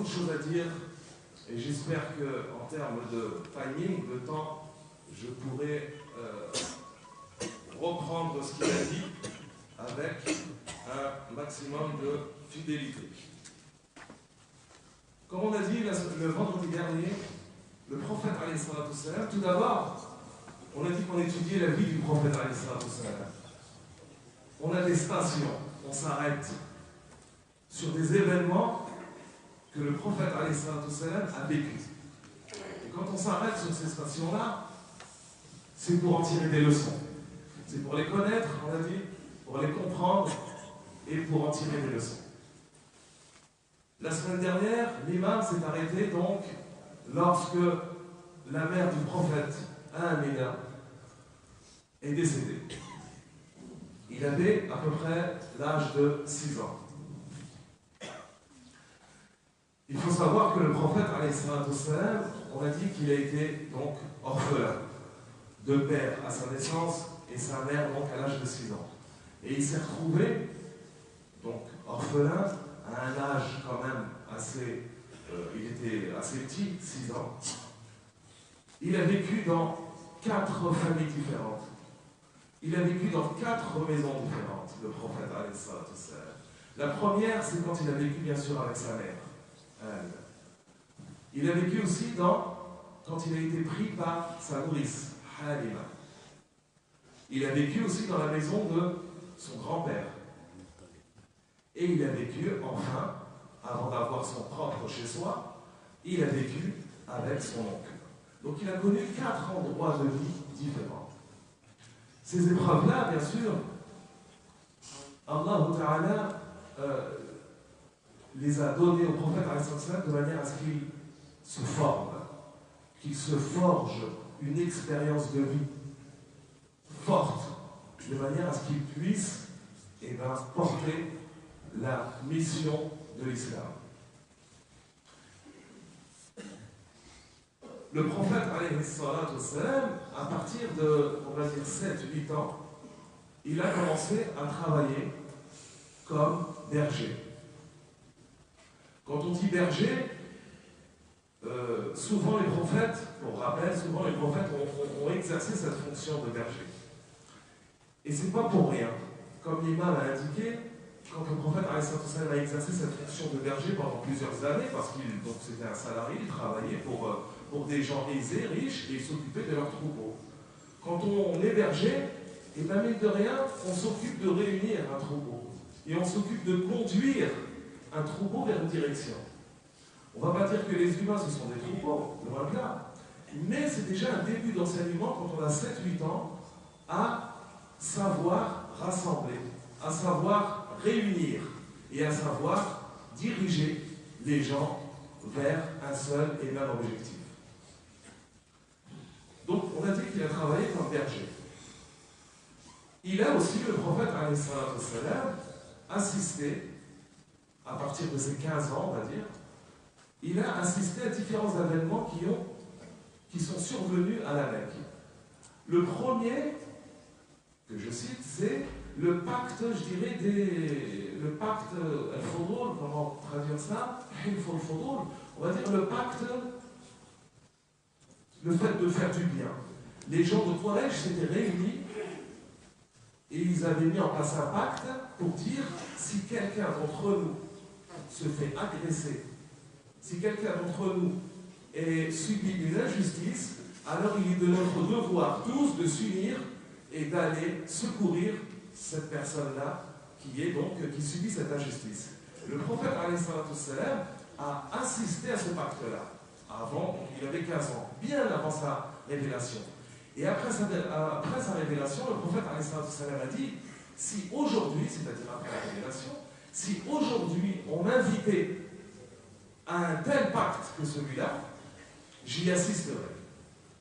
choses à dire et j'espère qu'en termes de timing, de temps, je pourrai reprendre ce qu'il a dit avec un maximum de fidélité. Comme on a dit le vendredi dernier, le prophète alayhi salatu wassalam, tout d'abord, on a dit qu'on étudiait la vie du prophète alayhi salatu wassalam. On a des stations, on s'arrête sur des événements que le prophète alayhi salatu wassalam a vécu. Et quand on s'arrête sur ces stations-là, c'est pour en tirer des leçons. C'est pour les connaître, on a dit, pour les comprendre et pour en tirer des leçons. La semaine dernière, l'imam s'est arrêté donc lorsque la mère du prophète, Amina, est décédée. Il avait à peu près l'âge de 6 ans. Il faut savoir que le prophète, alayhi salatu wassalam, on a dit qu'il a été donc orphelin de père à sa naissance et sa mère donc à l'âge de 6 ans. Et il s'est retrouvé donc orphelin à un âge quand même assez, il était assez petit, 6 ans. Il a vécu dans 4 familles différentes. Il a vécu dans 4 maisons différentes, le prophète alayhi salatu wassalam. La première, c'est quand il a vécu bien sûr avec sa mère. Il a vécu aussi quand il a été pris par sa nourrice, Halima. Il a vécu aussi dans la maison de son grand-père. Et il a vécu, enfin, avant d'avoir son propre chez-soi, il a vécu avec son oncle. Donc il a connu 4 endroits de vie différents. Ces épreuves-là, bien sûr, Allah Ta'ala les a données au prophète de manière à ce qu'il se forme, qu'il se forge une expérience de vie forte, de manière à ce qu'il puisse porter la mission de l'islam. Le prophète, alayhi salatu wassalam, à partir de, on va dire, 7-8 ans, il a commencé à travailler comme berger. Quand on dit berger, souvent les prophètes, pour rappel, souvent les prophètes ont exercé cette fonction de berger. Et c'est pas pour rien. Comme l'imam a indiqué, quand le prophète a exercé cette fonction de berger pendant plusieurs années, parce qu'il c'était un salarié, il travaillait pour des gens aisés, riches, et il s'occupait de leurs troupeaux. Quand on est berger, et bien mine de rien, on s'occupe de réunir un troupeau. Et on s'occupe de conduire un troupeau vers une direction. On ne va pas dire que les humains ce sont des troupeaux, loin de là. Mais c'est déjà un début d'enseignement quand on a 7-8 ans à savoir rassembler, à savoir réunir et à savoir diriger les gens vers un seul et même objectif. Donc on a dit qu'il a travaillé comme berger. Il a aussi, le prophète alayhi salatu wassalam, assisté, à partir de ses 15 ans, on va dire, il a assisté à différents événements qui sont survenus à la Mecque. Le premier, que je cite, c'est le pacte, je dirais, le pacte al-Fudul, comment traduire ça? On va dire le pacte, le fait de faire du bien. Les gens de Quraysh s'étaient réunis et ils avaient mis en place un pacte pour dire si quelqu'un d'entre nous se fait agresser, si quelqu'un d'entre nous subit une injustice, alors il est de notre devoir tous de s'unir et d'aller secourir cette personne-là qui subit cette injustice. Le prophète alayhi salatu wassalam a assisté à ce pacte-là. Avant, il avait 15 ans, bien avant sa révélation. Et après sa révélation, le prophète alayhi salatu wassalam a dit, si aujourd'hui, c'est-à-dire après la révélation, si aujourd'hui on m'invitait à un tel pacte que celui-là, j'y assisterai.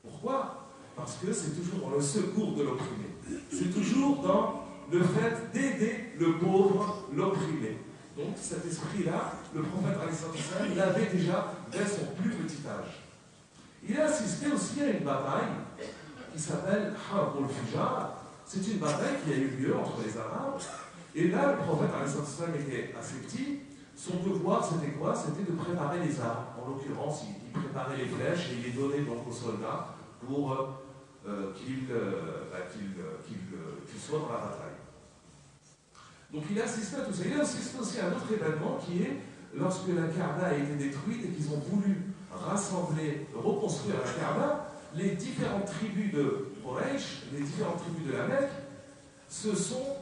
Pourquoi? Parce que c'est toujours dans le secours de l'opprimé. C'est toujours dans le fait d'aider le pauvre, l'opprimé. Donc cet esprit-là, le prophète alayhi salatu wassalam l'avait déjà dès son plus petit âge. Il a assisté aussi à une bataille qui s'appelle Harb al-Fujar. C'est une bataille qui a eu lieu entre les Arabes. Et là, le prophète alayhi salatu wassalam était assez petit. Son devoir, c'était quoi? C'était de préparer les armes. En l'occurrence, il préparait les flèches et il les donnait donc aux soldats pour qu'ils soient dans la bataille. Donc il assiste à tout ça. Il assiste aussi à un autre événement qui est lorsque la Kaaba a été détruite et qu'ils ont voulu rassembler, reconstruire la Kaaba, les différentes tribus de Quraysh, les différentes tribus de la Mecque, se sont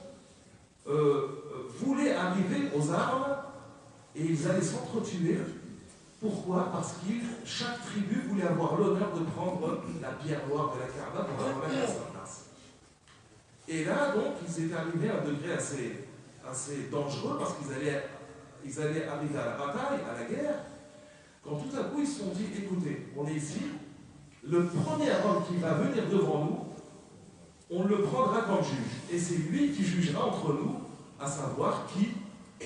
voulaient arriver aux armes et ils allaient s'entretuer. Pourquoi? Parce que chaque tribu voulait avoir l'honneur de prendre la pierre noire de la Kaaba pour la remettre à sa place. Et là, donc, ils étaient arrivés à un degré assez dangereux parce qu'ils allaient arriver à la bataille, à la guerre, quand tout à coup ils se sont dit, écoutez, on est ici, le premier homme qui va venir devant nous, on le prendra comme juge. Et c'est lui qui jugera entre nous, à savoir qui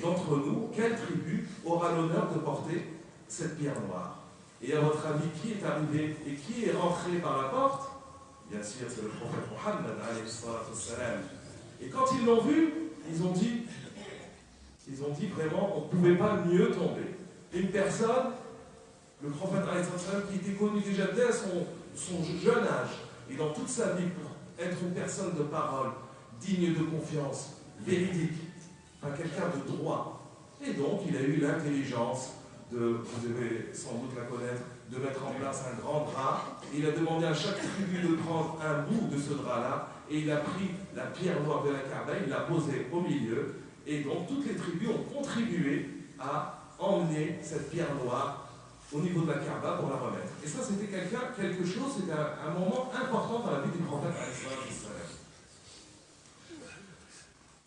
d'entre nous, quelle tribu aura l'honneur de porter cette pierre noire. Et à votre avis, qui est arrivé et qui est rentré par la porte? Bien sûr, c'est le prophète Mohammed, alayhi salatu wassalam. Et quand ils l'ont vu, ils ont dit vraiment, on ne pouvait pas mieux tomber. Une personne, le prophète alayhi salatu wassalam, qui était connu déjà dès son jeune âge, et dans toute sa vie, pour être une personne de parole, digne de confiance, véridique, enfin quelqu'un de droit. Et donc, il a eu l'intelligence vous devez sans doute la connaître, de mettre en place un grand drap. Il a demandé à chaque tribu de prendre un bout de ce drap-là, et il a pris la pierre noire de la Kaaba, il l'a posée au milieu, et donc toutes les tribus ont contribué à emmener cette pierre noire au niveau de la Kaaba pour la remettre. Et ça, c'était quelque chose, c'était un moment important dans la vie du prophète.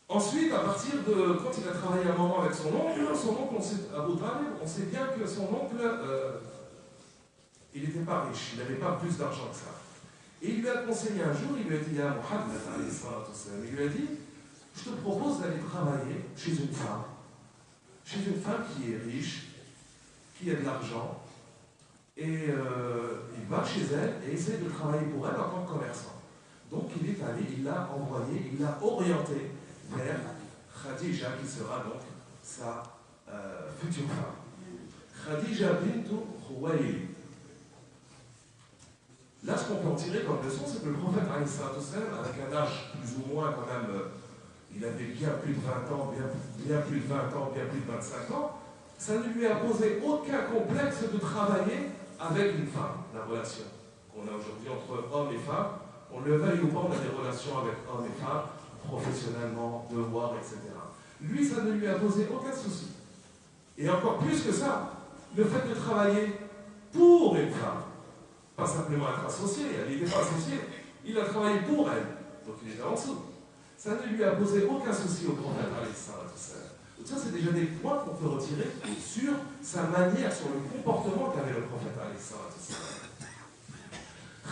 Ensuite, à partir de quand il a travaillé un moment avec son oncle, Abu Talib, on sait bien que son oncle, il n'était pas riche, il n'avait pas plus d'argent que ça. Et il lui a conseillé un jour, il lui a dit à Mohammed, il lui a dit, je te propose d'aller travailler chez une femme qui est riche, qui a de l'argent, et il va chez elle et essaie de travailler pour elle en tant que commerçant. Donc il est allé, il l'a envoyé, il l'a orienté vers Khadija, qui sera donc sa future femme. Khadija bintu Khuwaylid. Là, ce qu'on peut en tirer comme leçon, c'est que le prophète, avec un âge plus ou moins quand même, il avait bien plus de 20 ans, bien plus de 20 ans, bien plus de 25 ans, ça ne lui a posé aucun complexe de travailler avec une femme. La relation qu'on a aujourd'hui entre hommes et femmes, on le veuille ou pas, on a des relations avec hommes et femmes, professionnellement, devoirs, etc. Lui, ça ne lui a posé aucun souci. Et encore plus que ça, le fait de travailler pour une femme, pas simplement être associé, elle n'était pas associée, il a travaillé pour elle, donc il était en dessous. Ça ne lui a posé aucun souci au prophète. Donc ça, c'est déjà des points qu'on peut retirer sur sa manière, sur le comportement qu'avait le prophète.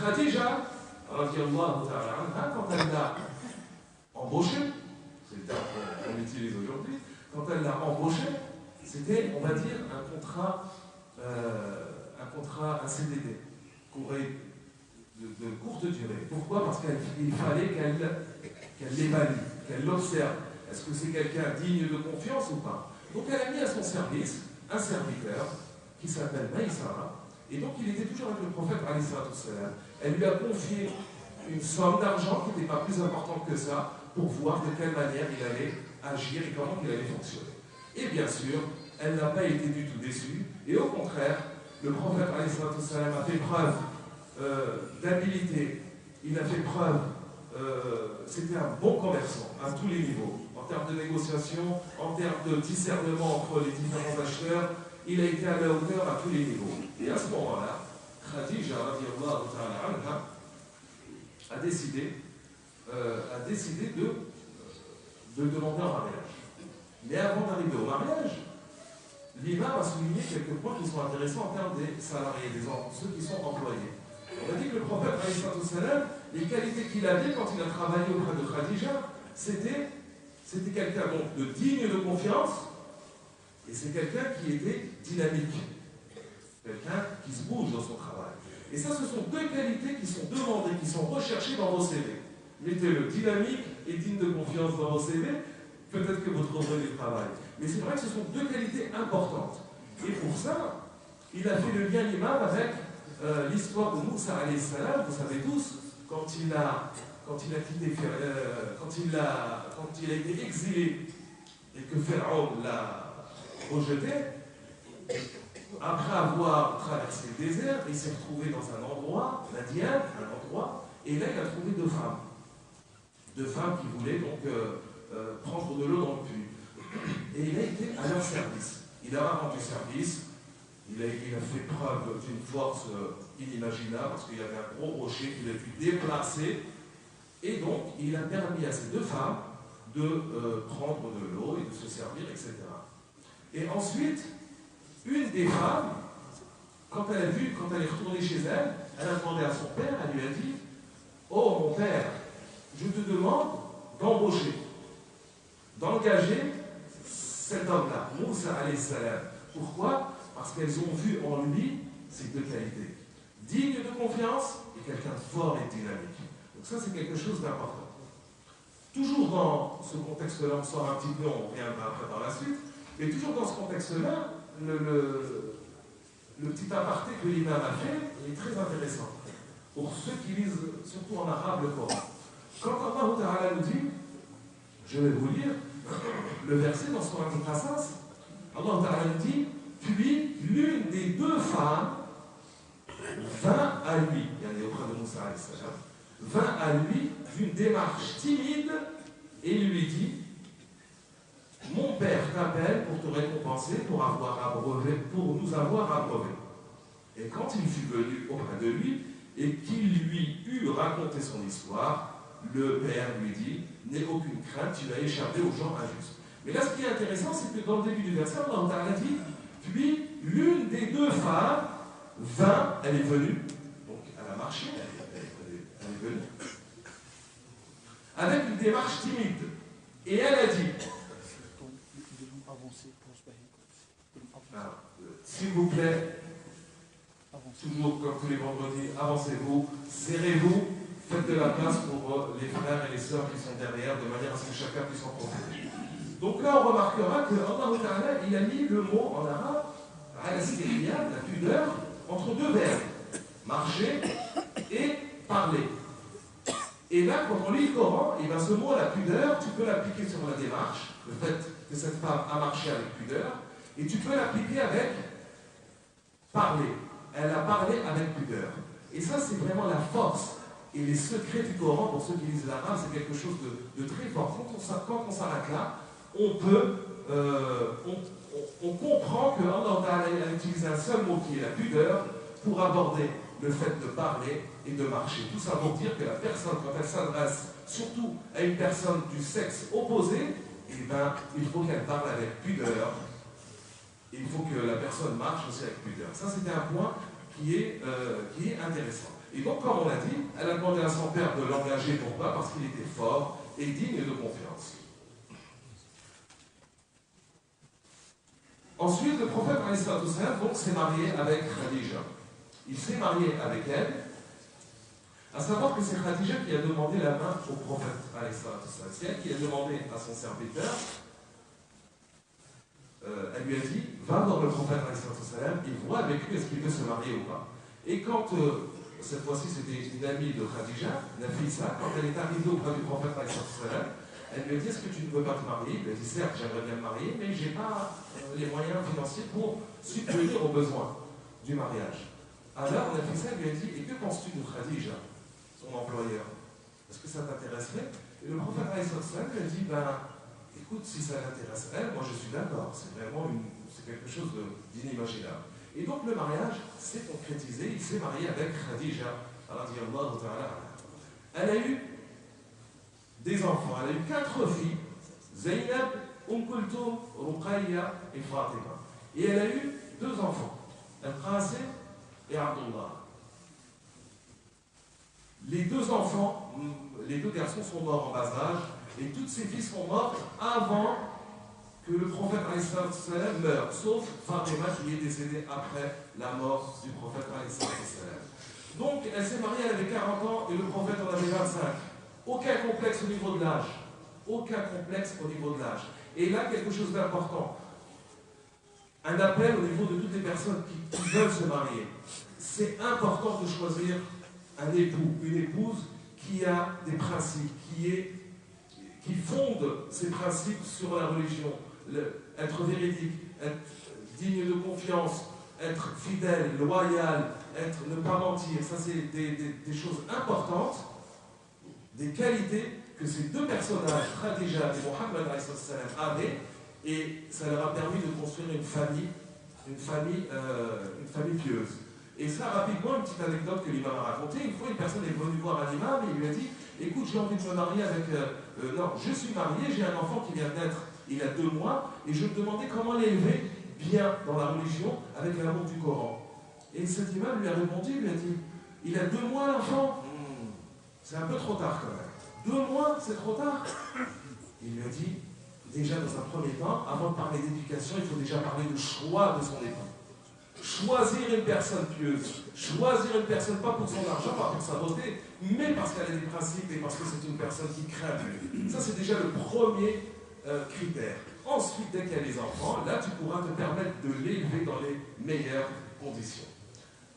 Khadija, quand elle l'a embauché, c'est le terme qu'on utilise aujourd'hui, quand elle l'a embauché, c'était, on va dire, un CDD, de courte durée. Pourquoi? Parce qu'il fallait qu'elle l'évalue, qu'elle l'observe. Est-ce que c'est quelqu'un digne de confiance ou pas? Donc elle a mis à son service un serviteur qui s'appelle Maïsara, et donc il était toujours avec le prophète. Elle lui a confié une somme d'argent qui n'était pas plus importante que ça, pour voir de quelle manière il allait agir et comment il allait fonctionner. Et bien sûr, elle n'a pas été du tout déçue, et au contraire, le prophète a fait preuve d'habilité, il a fait preuve, c'était un bon commerçant à tous les niveaux, en termes de négociation, en termes de discernement entre les différents acheteurs, il a été à la hauteur à tous les niveaux. Et à ce moment-là, Khadija a décidé de demander un mariage. Mais avant d'arriver au mariage, l'imam a souligné quelques points qui sont intéressants en termes des salariés, ceux qui sont employés. On a dit que le prophète, les qualités qu'il avait quand il a travaillé auprès de Khadija, c'était quelqu'un donc de digne de confiance, et c'est quelqu'un qui était dynamique, quelqu'un qui se bouge dans son travail. Et ça, ce sont deux qualités qui sont demandées, qui sont recherchées dans vos CV. Mettez-le dynamique et digne de confiance dans vos CV, peut-être que vous trouverez du travail. Mais c'est vrai que ce sont deux qualités importantes. Et pour ça, il a fait le lien, l'imam, avec l'histoire de Moussa alayhi salam. Vous savez tous, quand il a été exilé et que Pharaon l'a rejeté, après avoir traversé le désert, il s'est retrouvé dans un endroit, Madian, un endroit, et là il a trouvé deux femmes. Deux femmes qui voulaient donc prendre de l'eau dans le puits. Et il a été à leur service. Il leur a rendu service. Il a fait preuve d'une force inimaginable parce qu'il y avait un gros rocher qu'il a pu déplacer. Et donc, il a permis à ces deux femmes de prendre de l'eau et de se servir, etc. Et ensuite, une des femmes, quand elle est retournée chez elle, elle a demandé à son père, elle lui a dit « Oh mon père, je te demande d'embaucher, d'engager cet homme-là, Moussa alayhi salam. » Pourquoi? Parce qu'elles ont vu en lui ces deux qualités. Digne de confiance et quelqu'un de fort et dynamique. Donc ça, c'est quelque chose d'important. Toujours dans ce contexte-là, on sort un petit peu, on reviendra après par la suite, mais toujours dans ce contexte-là, le petit aparté que l'imam a fait est très intéressant. Pour ceux qui lisent, surtout en arabe, le Coran. Quand Allah Ta'ala nous dit, je vais vous lire le verset dans son Al-Qasas, Allah Ta'ala nous dit, puis l'une des deux femmes vint à lui, il y a auprès de Moussa alayhi salam, vint à lui d'une démarche timide et lui dit, mon père t'appelle pour te récompenser pour nous avoir abreuvés. Et quand il fut venu auprès de lui et qu'il lui eut raconté son histoire, le père lui dit, n'aie aucune crainte, tu vas échapper aux gens injustes. Mais là, ce qui est intéressant, c'est que dans le début du verset, Allah Ta'ala dit, puis l'une des deux femmes vint, elle est venue, donc elle a marché, elle est venue, avec une démarche timide. Et elle a dit, s'il vous plaît, toujours comme tous les vendredis, avancez-vous, serrez-vous, faites de la place pour les frères et les sœurs qui sont derrière, de manière à ce que chacun puisse en profiter. Donc là, on remarquera que Allah Ta'ala, il a mis le mot en arabe, al-istihya, la pudeur, entre deux verbes, marcher et parler. Et là, quand on lit le Coran, et bien ce mot, la pudeur, tu peux l'appliquer sur la démarche, le fait que cette femme a marché avec pudeur, et tu peux l'appliquer avec parler. Elle a parlé avec pudeur. Et ça, c'est vraiment la force et les secrets du Coran, pour ceux qui lisent l'arabe, c'est quelque chose de très fort. Quand on s'arrête là, on comprend que Allah a utilisé un seul mot qui est la pudeur pour aborder le fait de parler et de marcher. Tout ça pour dire que la personne, quand elle s'adresse surtout à une personne du sexe opposé, eh ben, il faut qu'elle parle avec pudeur. Il faut que la personne marche aussi avec pudeur. Ça, c'était un point qui est intéressant. Et donc, comme on l'a dit, elle a demandé à son père de l'engager. Pourquoi? Parce qu'il était fort et digne de confiance. Ensuite, le prophète donc s'est marié avec Khadija. Il s'est marié avec elle, à savoir que c'est Khadija qui a demandé la main au prophète. C'est elle qui a demandé à son serviteur. Elle lui a dit, va voir le prophète et vois avec lui est-ce qu'il veut se marier ou pas. Et quand, cette fois-ci c'était une amie de Khadija, Nafisa, quand elle est arrivée auprès du prophète, elle lui a dit, est-ce que tu ne veux pas te marier? Il a dit, certes, j'aimerais bien me marier, mais je n'ai pas les moyens financiers pour subvenir aux besoins du mariage. Alors Nafisa lui a dit, et que penses-tu de Khadija, son employeur? Est-ce que ça t'intéresserait? Et le prophète lui a dit, écoute, si ça l'intéresse elle, moi je suis d'accord, c'est vraiment quelque chose d'inimaginable. Et donc le mariage s'est concrétisé, il s'est marié avec Khadija, radiyallahu ta'ala. Elle a eu des enfants, elle a eu 4 filles, Zaynab, Kulthum, Ruqayya et Fatima. Et elle a eu 2 enfants, Al-Qasim et Abdullah. Les 2 enfants, les 2 garçons sont morts en bas âge, et toutes ces filles sont mortes avant que le prophète meure, sauf Fatima qui est décédée après la mort du prophète. Donc elle s'est mariée, elle avait 40 ans et le prophète en avait 25. Aucun complexe au niveau de l'âge. Aucun complexe au niveau de l'âge. Et là, quelque chose d'important. Un appel au niveau de toutes les personnes qui veulent se marier. C'est important de choisir un époux, une épouse qui a des principes, qui fonde ses principes sur la religion, être véridique, être digne de confiance, être fidèle, loyal, ne pas mentir. Ça, c'est des choses importantes, des qualités que ces deux personnages, Khadija et Mohammed avaient, et ça leur a permis de construire une famille pieuse. Et ça, rapidement, une petite anecdote que l'imam a racontée. Une fois, une personne est venue voir un imam et il lui a dit « Écoute, j'ai envie de me marier avec... non, je suis marié, j'ai un enfant qui vient de naître il y a 2 mois, et je me demandais comment l'élever bien dans la religion avec l'amour du Coran. » Et cet imam lui a répondu, il lui a dit « Il a 2 mois l'enfant C'est un peu trop tard quand même. 2 mois, c'est trop tard ?» Il lui a dit « Déjà, dans un premier temps, avant de parler d'éducation, il faut déjà parler de choix de son époux. Choisir une personne pieuse, choisir une personne pas pour son argent, pas pour sa beauté, mais parce qu'elle a des principes et parce que c'est une personne qui craint Dieu. Ça, c'est déjà le premier critère. Ensuite, dès qu'il y a les enfants, là, tu pourras te permettre de l'élever dans les meilleures conditions.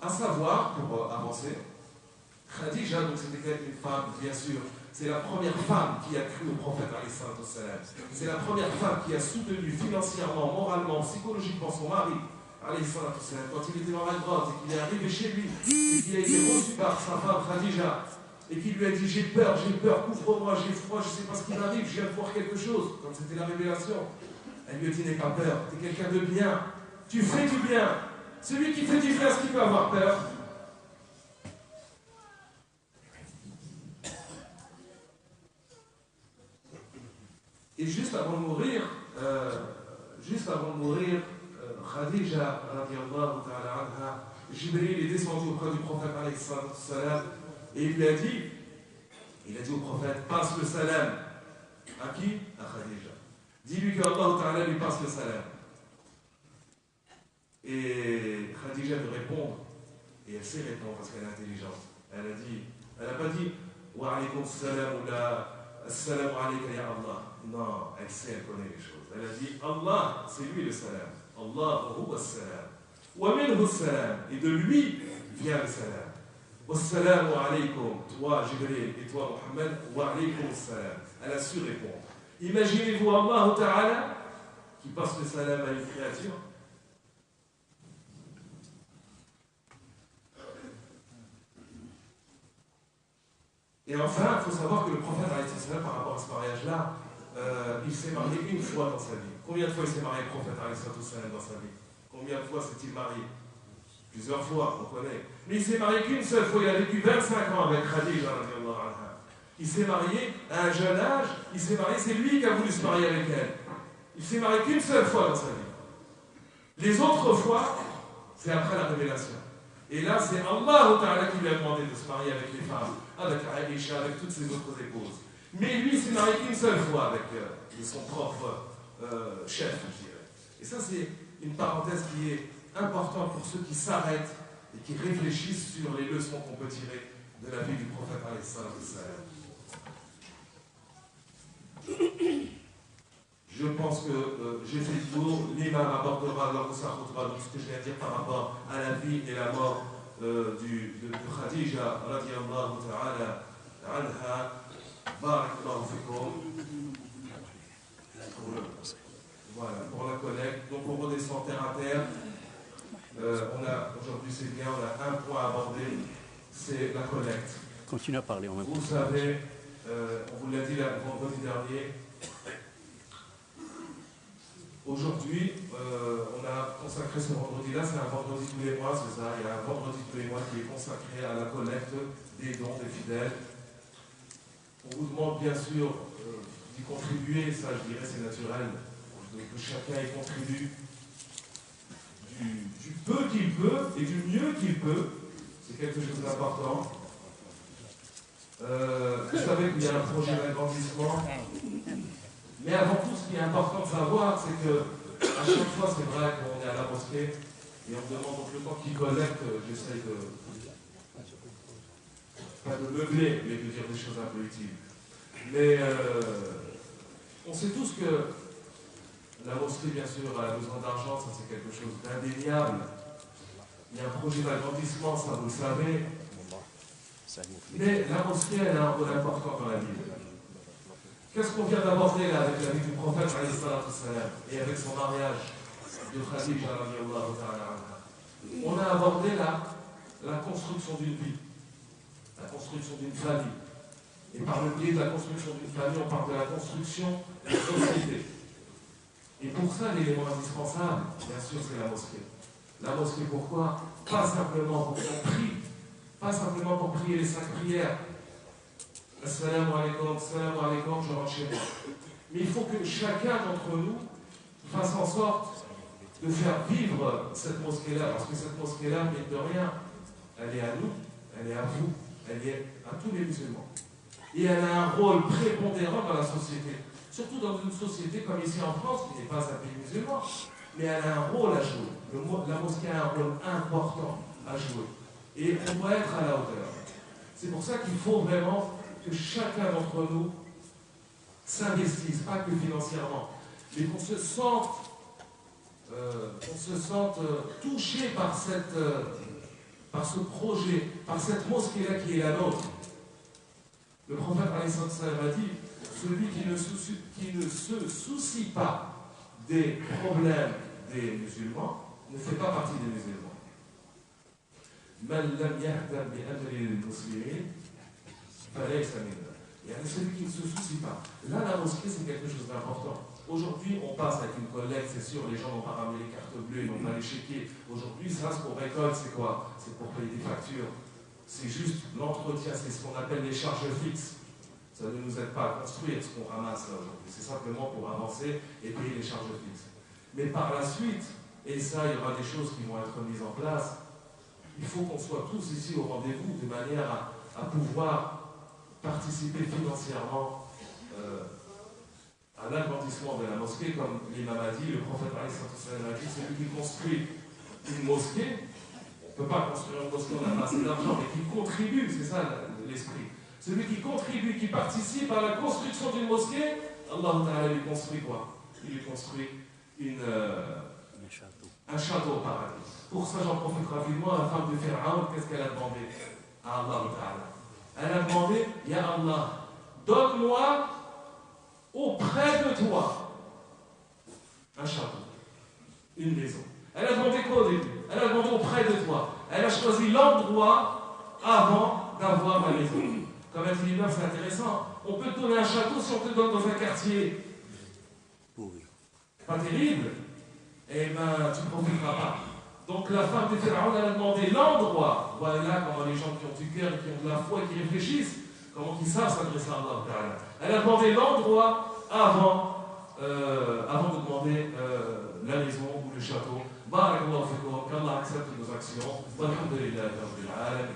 À savoir, pour avancer, Khadija, donc c'était quand même une femme, bien sûr, c'est la première femme qui a cru au prophète ﷺ. C'est la première femme qui a soutenu financièrement, moralement, psychologiquement son mari. Quand il était dans la grotte et qu'il est arrivé chez lui et qu'il a été reçu par sa femme Khadija et qu'il lui a dit j'ai peur, couvre-moi, j'ai froid, je ne sais pas ce qui m'arrive, je viens de voir quelque chose, comme c'était la révélation. Elle lui a dit n'aie pas peur, tu es quelqu'un de bien, tu fais du bien. Celui qui fait du bien, est-ce qu'il peut avoir peur? Et juste avant de mourir, Khadija, radiallahu ta'ala anha, Jibril est descendu auprès du prophète alayhi salam, et il lui a dit au prophète, passe le salam. À qui? À Khadija. Dis-lui que Allah ta'ala lui passe le salam. Et Khadija veut répondre, et elle sait répondre parce qu'elle est intelligente. Elle n'a pas dit wa alaykum salam ou la assalamu alayka ya Allah. Non, elle sait, elle connaît les choses. Elle a dit Allah, c'est lui le salam. Allah huwa salam. Wa minhu salam. Et de lui vient le salam. Wassalamu alaykum, toi Jibril et toi Mohammed, wa alaykum salam. Elle a su répondre. Imaginez-vous Allah Ta'ala qui passe le salam à une créature. Et enfin, il faut savoir que le prophète, par rapport à ce mariage-là, il s'est marié une fois dans sa vie. Combien de fois il s'est marié, le prophète, dans sa vie? Combien de fois s'est-il marié? Plusieurs fois, on connaît. Mais il s'est marié qu'une seule fois. Il a vécu 25 ans avec Khadija. Il s'est marié à un jeune âge. C'est lui qui a voulu se marier avec elle. Il s'est marié qu'une seule fois dans sa vie. Les autres fois, c'est après la révélation. Et là, c'est Allah Ta'ala qui lui a demandé de se marier avec les femmes, avec Aïcha, avec toutes ses autres épouses. Mais lui, il s'est marié qu'une seule fois avec son propre chef, je dirais. Et ça, c'est une parenthèse qui est importante pour ceux qui s'arrêtent et qui réfléchissent sur les leçons qu'on peut tirer de la vie du prophète alayhi salam. Je pense que j'ai fait le tour. L'imam abordera lors de sa khutbah donc ce que je viens de dire par rapport à la vie et la mort de Khadija radiyallahu ta'ala anha. Barakallahu fikum. Voilà, pour la collecte. Donc on redescend terre à terre. Aujourd'hui c'est bien, on a un point à aborder, c'est la collecte. Continue à parler en même temps. Vous savez, on vous l'a dit le vendredi dernier, aujourd'hui, on a consacré ce vendredi-là, c'est un vendredi tous les mois, c'est ça, il y a un vendredi tous les mois qui est consacré à la collecte des dons des fidèles. On vous demande bien sûr d'y contribuer, ça je dirais c'est naturel, que chacun y contribue du peu qu'il peut et du mieux qu'il peut, c'est quelque chose d'important. Vous savez qu'il y a un projet d'agrandissement, mais avant tout, ce qui est important de savoir, c'est que à chaque fois, c'est vrai qu'on est à la mosquée et on me demande donc le temps qu'il collecte, j'essaye pas de meubler, mais de dire des choses un peu utiles. Mais On sait tous que la mosquée, bien sûr, a besoin d'argent, ça c'est quelque chose d'indéniable. Il y a un projet d'agrandissement, ça vous le savez. Mais la mosquée, elle a un rôle important dans la vie. Qu'est-ce qu'on vient d'aborder là avec la vie du prophète et avec son mariage de Khadija? On a abordé là la construction d'une vie, la construction d'une famille. Et par le biais de la construction d'une famille, on parle de la construction d'une société. Et pour ça, l'élément indispensable, bien sûr, c'est la mosquée. La mosquée, pourquoi? Pas simplement pour qu'on prie, pas simplement pour prier les 5 prières. Assalamu alaikum, je rentre chez moi. Mais il faut que chacun d'entre nous fasse en sorte de faire vivre cette mosquée-là, parce que cette mosquée-là, mine de rien, elle est à nous, elle est à vous, elle est à tous les musulmans. Et elle a un rôle prépondérant dans la société, surtout dans une société comme ici en France, qui n'est pas un pays musulman, mais elle a un rôle à jouer. La mosquée a un rôle important à jouer. Et on doit être à la hauteur. C'est pour ça qu'il faut vraiment que chacun d'entre nous s'investisse, pas que financièrement, mais qu'on se sente touché par ce projet, par cette mosquée-là qui est la nôtre. Le prophète a dit, celui qui ne se soucie pas des problèmes des musulmans ne fait pas partie des musulmans. Celui qui ne se soucie pas. Là, la mosquée, c'est quelque chose d'important. Aujourd'hui, on passe avec une collecte, c'est sûr, les gens n'ont pas ramené les cartes bleues, ils n'ont pas les chéquiers. Aujourd'hui, ça, ce qu'on récolte, c'est quoi? C'est pour payer des factures. C'est juste l'entretien, c'est ce qu'on appelle les charges fixes. Ça ne nous aide pas à construire ce qu'on ramasse là aujourd'hui. C'est simplement pour avancer et payer les charges fixes. Mais par la suite, et ça, il y aura des choses qui vont être mises en place, il faut qu'on soit tous ici au rendez-vous de manière à pouvoir participer financièrement à l'agrandissement de la mosquée, comme l'imam a dit, le prophète a dit, celui qui construit une mosquée, on ne peut pas construire une mosquée, on n'a pas assez d'argent, mais qui contribue, c'est ça l'esprit. Celui qui contribue, qui participe à la construction d'une mosquée, Allah Ta'ala lui construit quoi? Il lui construit un château au paradis. Pour ça, j'en profite rapidement, la femme de Pharaon, qu'est-ce qu'elle a demandé à Allah Ta'ala? Elle a demandé, Ya Allah, donne-moi auprès de toi un château, une maison. Elle a demandé quoi au début? Elle a demandé auprès de toi. Elle a choisi l'endroit avant d'avoir la maison. Comme elle dit l'imam, c'est intéressant. On peut te donner un château si on te donne dans un quartier pas terrible, eh bien tu ne profiteras pas. Donc la femme de Pharaon, elle a demandé l'endroit. Voilà comment les gens qui ont du cœur et qui ont de la foi et qui réfléchissent, comment ils savent s'adresser à Allah. Elle a demandé l'endroit avant de demander la maison ou le château. Barakallahu fikum, qu'Allah accepte nos actions. Walhamdulillahi rabbil alamin.